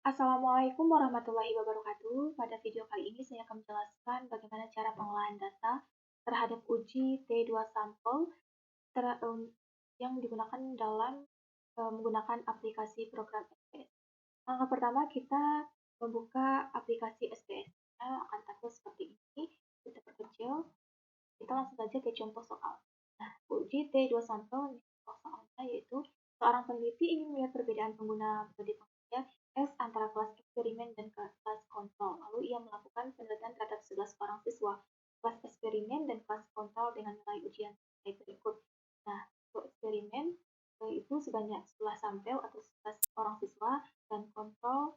Assalamualaikum warahmatullahi wabarakatuh. Pada video kali ini saya akan menjelaskan bagaimana cara pengolahan data terhadap uji T2 sampel yang digunakan dalam menggunakan aplikasi program SPS. Langkah pertama kita membuka aplikasi SPS. Akan tampil seperti ini. Kita perkecil. Kita langsung saja ke contoh soal. Nah, uji T2 sampel soalnya yaitu seorang peneliti ingin melihat perbedaan pengguna metode pengujian S antara kelas eksperimen dan kelas kontrol. Lalu ia melakukan penelitian terhadap 11 orang siswa kelas eksperimen dan kelas kontrol dengan nilai ujian berikut. Nah, untuk eksperimen itu sebanyak 11 sampel atau 11 orang siswa dan kontrol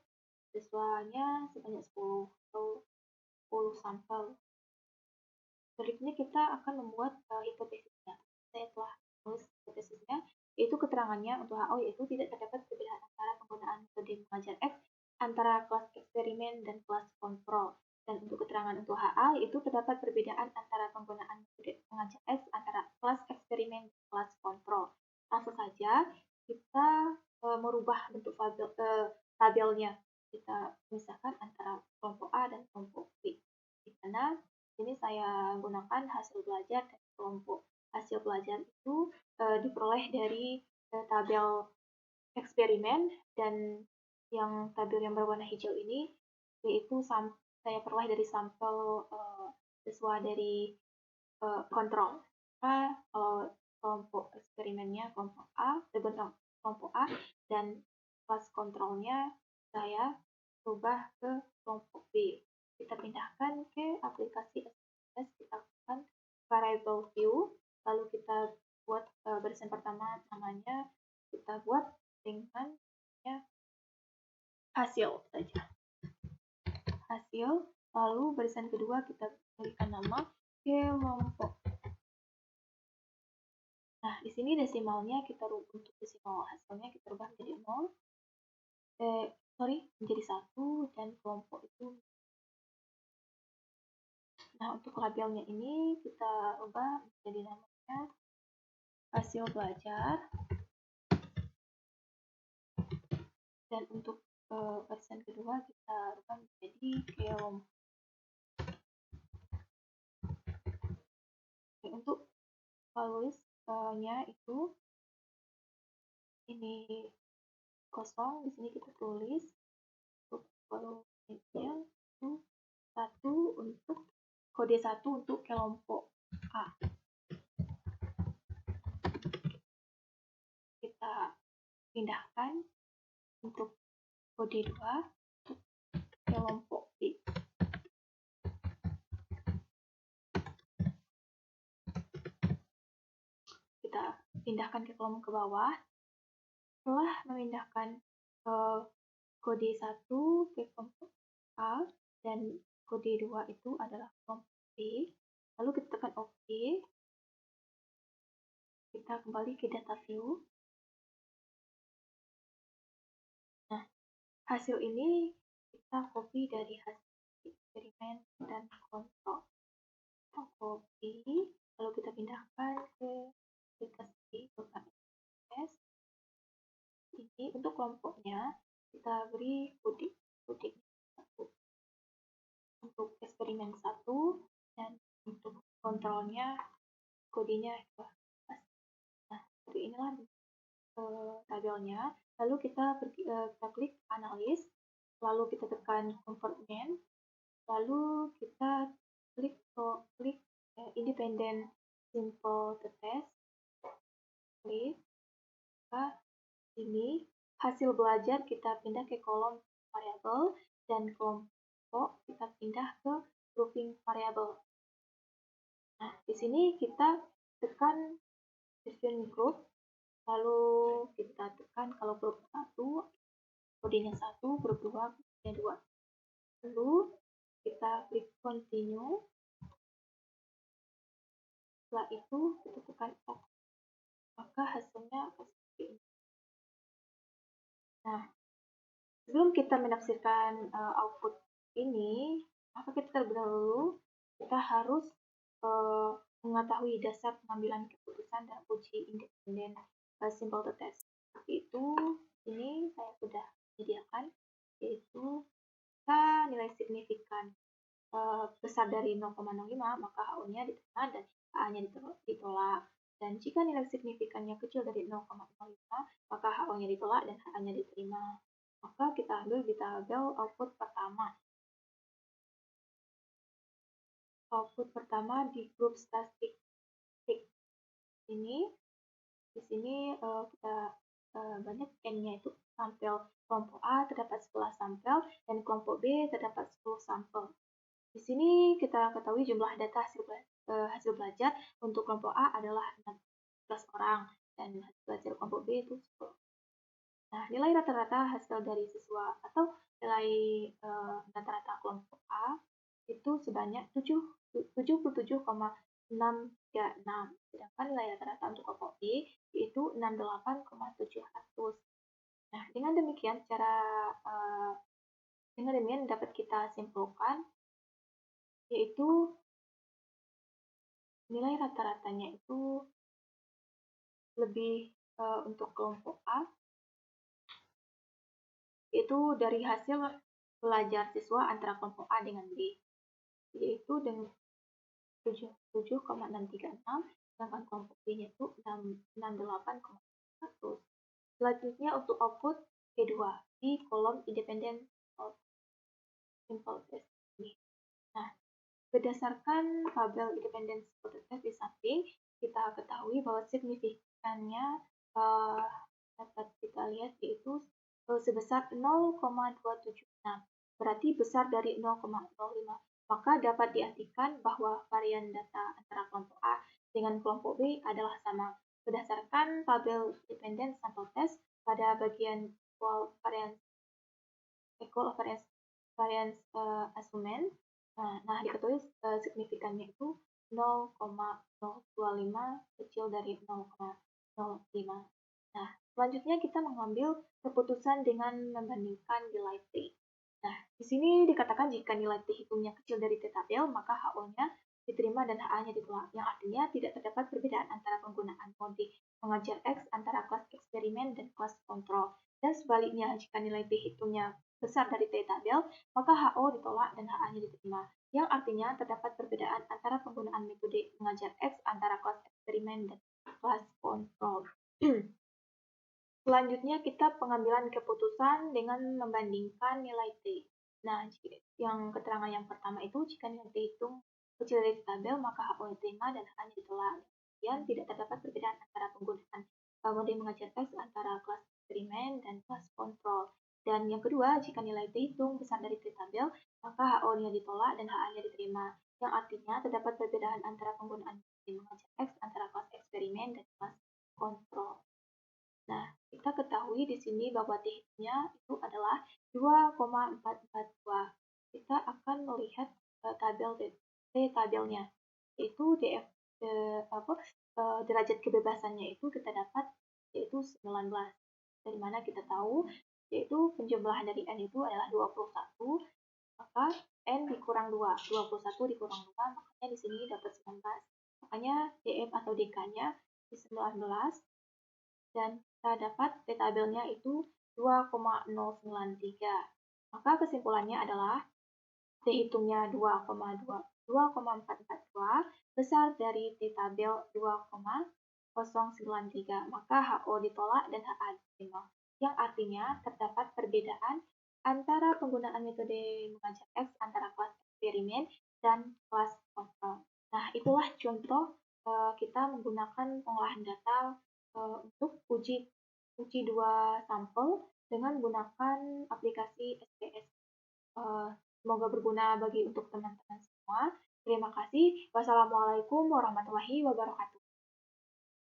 siswanya sebanyak 10 atau 10 sampel. Berikutnya kita akan membuat hipotesisnya. Saya telah menulis hipotesisnya, yaitu keterangannya untuk HO yaitu tidak terdapat perbedaan antara penggunaan metode mengajar X antara kelas eksperimen dan kelas kontrol. Dan untuk keterangan untuk HA yaitu terdapat perbedaan antara penggunaan metode mengajar X antara kelas eksperimen dan kelas kontrol. Langsung saja kita merubah bentuk tabelnya. Kita misahkan antara kelompok A dan kelompok B. Di mana ini saya gunakan hasil belajar dari kelompok. Hasil belajar itu diperoleh dari tabel eksperimen, dan yang tabel yang berwarna hijau ini yaitu saya peroleh dari sampel siswa dari kontrol. Kalau kelompok eksperimennya kelompok A, kelompok A, dan kelas kontrolnya saya ubah ke kelompok B. Kita pindahkan ke aplikasi SPS, kita lakukan variable view, lalu kita buat barisan pertama namanya kita buat dengan hasil saja. Hasil, lalu barisan kedua kita berikan nama kelompok. Nah, di sini desimalnya kita rubah untuk desimal hasilnya kita rubah menjadi 0. Menjadi 1 dan kelompok itu. Nah, untuk labelnya ini kita ubah menjadi namanya hasil belajar. Dan untuk barisan kedua kita ubah menjadi kelompok. Untuk valuesnya itu ini kosong, di sini kita tulis untuk valuesnya itu 1 untuk kode 1 untuk kelompok A. Kita pindahkan untuk kode 2 untuk kelompok B. Kita pindahkan ke kolom ke bawah. Setelah memindahkan kode 1 ke kelompok A dan kode 2 itu adalah kelompok B, lalu kita tekan OK. Kita kembali ke data view. Nah, hasil ini kita copy dari hasil eksperimen dan kontrol. Kita copy, lalu kita pindahkan ke aplikasi program SPS. Ini untuk kelompoknya kita beri kode 1 untuk eksperimen 1 dan untuk kontrolnya kodenya 2. Nah, seperti inilah tabelnya. Lalu kita klik analis, lalu kita tekan convertment, lalu kita klik independent simple test. Klik ini hasil belajar kita pindah ke kolom variabel dan kelompok kita pindah ke grouping variabel. Nah, di sini kita tekan version group, lalu kita tekan kalau grup 1 kodenya 1, grup 2 kodenya 2. Lalu kita klik continue. Setelah itu kita tekan OK. Maka hasilnya akan seperti ini. Nah, sebelum kita menafsirkan output ini, maka kita terlebih dahulu kita harus mengetahui dasar pengambilan keputusan dalam uji independen simple test. Seperti itu, ini saya sudah menyediakan, yaitu jika nilai signifikan besar dari 0,05, maka HO-nya diterima dan HA-nya ditolak. Dan jika nilai signifikannya kecil dari 0,05, maka HO-nya ditolak dan HA-nya diterima. Maka kita ambil di tabel output pertama. Output pertama di grup statistik ini. Di sini kita banyak N-nya itu sampel kelompok A terdapat 11 sampel dan kelompok B terdapat 10 sampel. Di sini kita ketahui jumlah data hasil belajar untuk kelompok A adalah 16 orang dan hasil belajar kelompok B itu 10. Nah, nilai rata-rata hasil dari siswa atau nilai rata-rata kelompok A itu sebanyak 77,636, sedangkan nilai rata-rata untuk kelompok B yaitu 68,700. Nah, dengan demikian dapat kita simpulkan yaitu nilai rata-ratanya itu lebih untuk kelompok A, yaitu dari hasil belajar siswa antara kelompok A dengan B, yaitu dengan 77,636, sedangkan kelompok B itu 68,100. Selanjutnya untuk output kedua di kolom independent simple test ini. Nah, berdasarkan tabel independent simple test di samping, kita ketahui bahwa signifikannya dapat kita lihat yaitu sebesar 0,276, berarti besar dari 0,05. Maka dapat diartikan bahwa varian data antara kelompok A dengan kelompok B adalah sama. Berdasarkan tabel independent sample test pada bagian equal variance assessment, nah diketahui signifikannya itu 0,025 kecil dari 0,05. Nah, selanjutnya kita mengambil keputusan dengan membandingkan nilai T. Nah, di sini dikatakan jika nilai T hitungnya kecil dari T tabel, maka HO-nya diterima dan HA-nya ditolak, yang artinya tidak terdapat perbedaan antara penggunaan mode mengajar X antara kelas eksperimen dan kelas kontrol. Dan sebaliknya, jika nilai T hitungnya besar dari T tabel, maka HO ditolak dan HA-nya diterima, yang artinya terdapat perbedaan antara penggunaan metode mengajar X antara kelas eksperimen dan kelas kontrol. Selanjutnya kita pengambilan keputusan dengan membandingkan nilai T. Nah, yang keterangan yang pertama itu jika nilai T hitung kecil dari tabel, maka HO diterima dan HA-nya ditolak. Kemudian tidak terdapat perbedaan antara penggunaan mode mengajar X antara kelas eksperimen dan kelas kontrol. Dan yang kedua, jika nilai T hitung besar dari T tabel, maka HO-nya ditolak dan HA-nya diterima. Yang artinya terdapat perbedaan antara penggunaan mode mengajar X antara kelas eksperimen dan kelas kontrol. Nah, kita ketahui di sini bahwa T-nya itu adalah 2,442. Kita akan melihat tabel T-tabelnya, yaitu derajat kebebasannya itu kita dapat yaitu 19. Dari mana kita tahu yaitu penjumlahan dari N itu adalah 21, maka N dikurang 2, 21 dikurang 2, makanya di sini dapat 19. Makanya DF atau DK-nya di 19, dan kita dapat T-tabelnya itu 2,093. Maka kesimpulannya adalah T hitungnya 2,442 besar dari T-tabel 2,093. Maka HO ditolak dan HA diterima. Yang artinya terdapat perbedaan antara penggunaan metode mengajar X antara kelas eksperimen dan kelas kontrol. Nah, itulah contoh kita menggunakan pengolahan data untuk uji dua sampel dengan menggunakan aplikasi SPSS. Semoga berguna untuk teman-teman semua. Terima kasih. Wassalamualaikum warahmatullahi wabarakatuh.